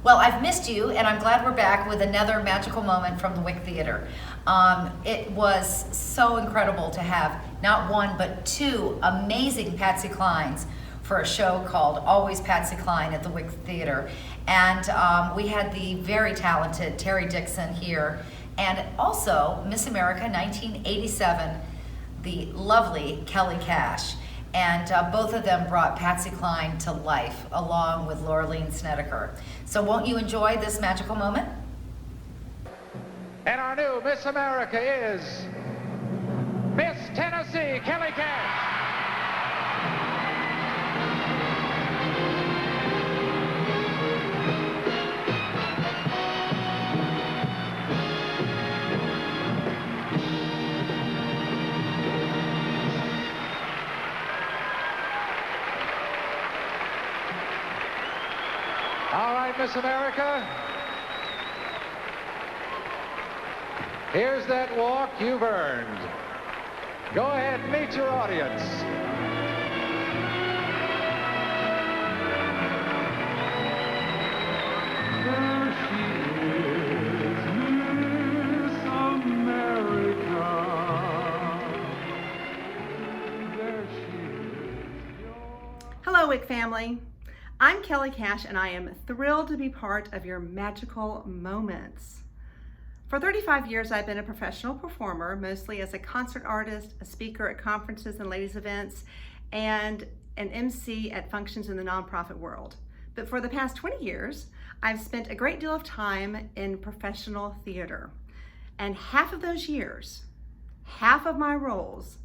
Well, I've missed you, and I'm glad we're back with another magical moment from the Wick Theater. It was so incredible to have not one, but two amazing Patsy Clines for a show called Always Patsy Cline at the Wick Theater. And we had the very talented Terry Dixon here, and also Miss America 1987, the lovely Kellye Cash. And both of them brought Patsy Cline to life, along with Laureline Snedeker. So won't you enjoy this magical moment? And our new Miss America is Miss Tennessee, Kellye Cash. All right, Miss America. Here's that walk you've earned. Go ahead, meet your audience. There she is, Miss America. There she is. Hello, Wick family. I'm Kellye Cash, and I am thrilled to be part of your magical moments. For 35 years, I've been a professional performer, mostly as a concert artist, a speaker at conferences and ladies' events, and an MC at functions in the nonprofit world. But for the past 20 years, I've spent a great deal of time in professional theater. And half of those years, half of my roles,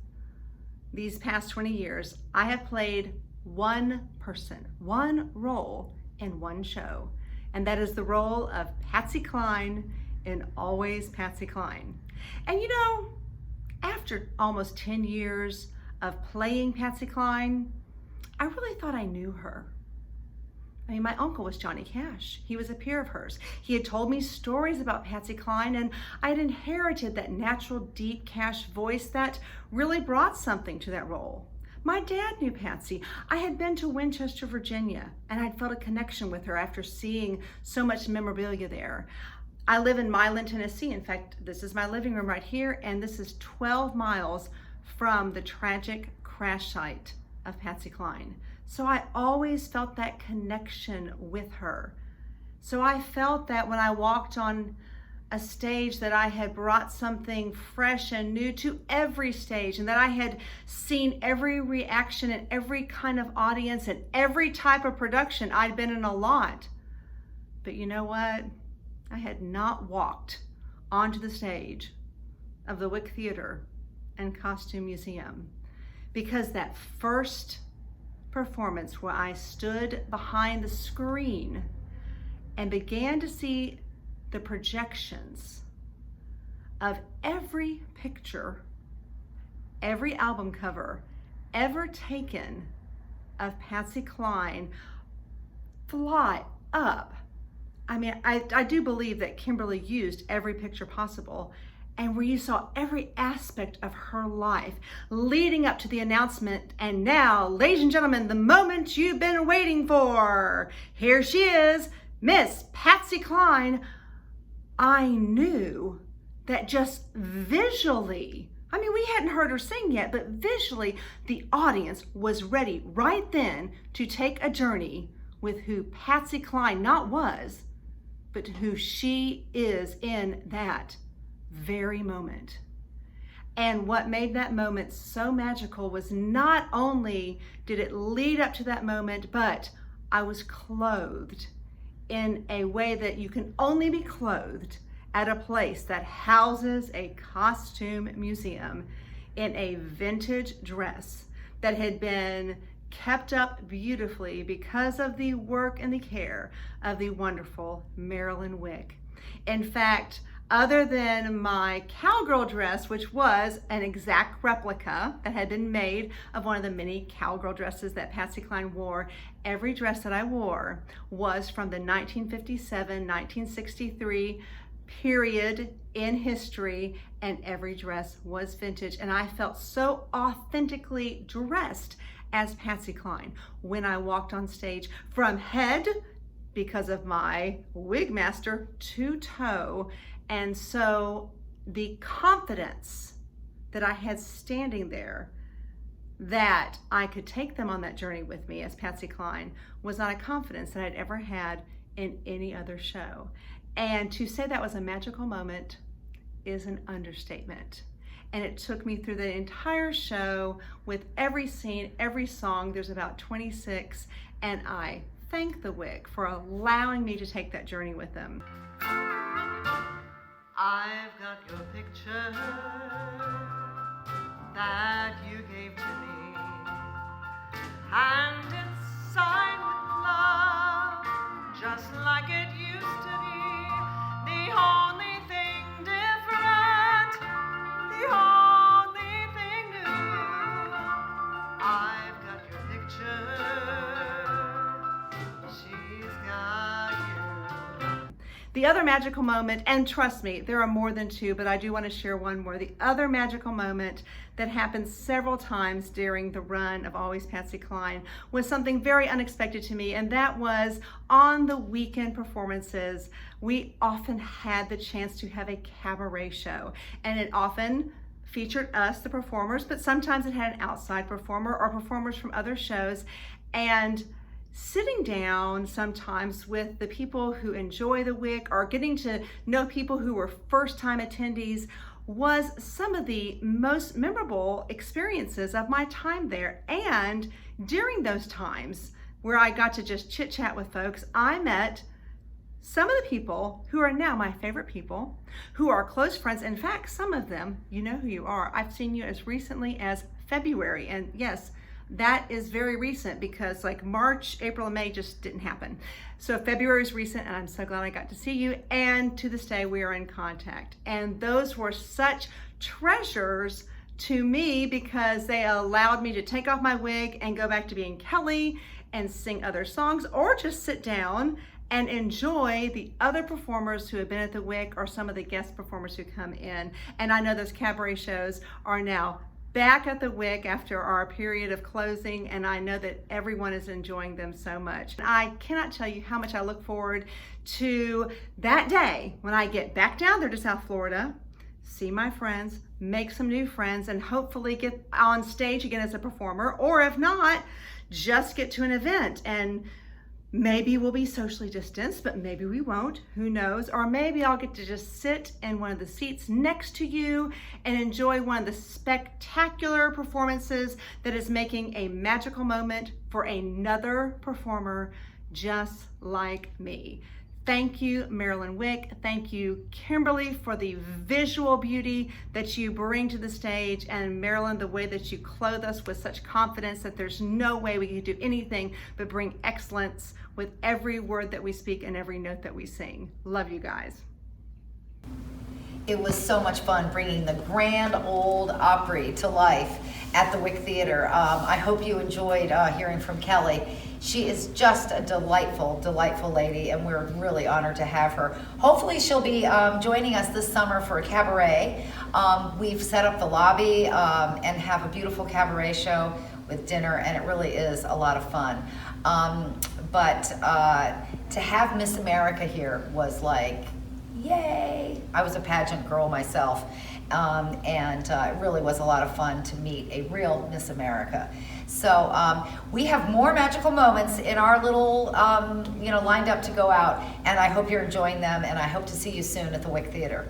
these past 20 years, I have played one person, one role in one show. And that is the role of Patsy Cline in Always Patsy Cline. And you know, after almost 10 years of playing Patsy Cline, I really thought I knew her. I mean, my uncle was Johnny Cash. He was a peer of hers. He had told me stories about Patsy Cline, and I had inherited that natural, deep Cash voice that really brought something to that role. My dad knew Patsy. I had been to Winchester, Virginia, and I'd felt a connection with her after seeing so much memorabilia there. I live in Milan, Tennessee. In fact, this is my living room right here, and this is 12 miles from the tragic crash site of Patsy Cline. So I always felt that connection with her. So I felt that when I walked on a stage, that I had brought something fresh and new to every stage, and that I had seen every reaction and every kind of audience and every type of production. I'd been in a lot. But you know what? I had not walked onto the stage of the Wick Theater and Costume Museum, because that first performance where I stood behind the screen and began to see the projections of every picture, every album cover ever taken of Patsy Cline fly up. I mean, I do believe that Kimberly used every picture possible, and where you saw every aspect of her life leading up to the announcement. And now, ladies and gentlemen, the moment you've been waiting for. Here she is, Miss Patsy Cline. I knew that just visually, I mean, we hadn't heard her sing yet, but visually, the audience was ready right then to take a journey with who Patsy Cline not was, but who she is in that very moment. And what made that moment so magical was not only did it lead up to that moment, but I was clothed in a way that you can only be clothed at a place that houses a costume museum, in a vintage dress that had been kept up beautifully because of the work and the care of the wonderful Marilyn Wick. In fact, other than my cowgirl dress, which was an exact replica that had been made of one of the many cowgirl dresses that Patsy Cline wore, every dress that I wore was from the 1957-1963 period in history, and every dress was vintage. And I felt so authentically dressed as Patsy Cline when I walked on stage, from head because of my wig master two-toe. And so the confidence that I had standing there that I could take them on that journey with me as Patsy Cline was not a confidence that I'd ever had in any other show. And to say that was a magical moment is an understatement. And it took me through the entire show with every scene, every song. There's about 26, and I thank the Wick for allowing me to take that journey with them. I've got your picture that you gave to me, and it's signed with love, just like it used to be. The only thing different, the only thing new. I've got your picture, she's got you. The other magical moment, and trust me, there are more than two, but I do want to share one more. The other magical moment that happened several times during the run of Always Patsy Cline was something very unexpected to me, and that was on the weekend performances. We often had the chance to have a cabaret show, and it often featured us, the performers, but sometimes it had an outside performer or performers from other shows. And sitting down sometimes with the people who enjoy the Wick or getting to know people who were first-time attendees was some of the most memorable experiences of my time there. And during those times where I got to just chit-chat with folks, I met some of the people who are now my favorite people, who are close friends. In fact, some of them, you know who you are. I've seen you as recently as February, and yes, that is very recent because like March, April, and May just didn't happen. So February is recent, and I'm so glad I got to see you. And to this day, we are in contact. And those were such treasures to me because they allowed me to take off my wig and go back to being Kellye and sing other songs, or just sit down and enjoy the other performers who have been at the Wick or some of the guest performers who come in. And I know those cabaret shows are now back at the Wick after our period of closing, and I know that everyone is enjoying them so much. I cannot tell you how much I look forward to that day when I get back down there to South Florida, see my friends, make some new friends, and hopefully get on stage again as a performer, or if not, just get to an event. And maybe we'll be socially distanced, but maybe we won't, who knows? Or maybe I'll get to just sit in one of the seats next to you and enjoy one of the spectacular performances that is making a magical moment for another performer just like me. Thank you, Marilyn Wick. Thank you, Kimberly, for the visual beauty that you bring to the stage, and Marilyn, the way that you clothe us with such confidence that there's no way we could do anything but bring excellence with every word that we speak and every note that we sing. Love you guys. It was so much fun bringing the Grand Ole Opry to life at the Wick Theater. I hope you enjoyed hearing from Kellye. She is just a delightful, delightful lady, and we're really honored to have her. Hopefully she'll be joining us this summer for a cabaret. We've set up the lobby and have a beautiful cabaret show with dinner, and it really is a lot of fun. But to have Miss America here was like, yay! I was a pageant girl myself, and it really was a lot of fun to meet a real Miss America. So we have more magical moments in our little, lined up to go out, and I hope you're enjoying them, and I hope to see you soon at the Wick Theater.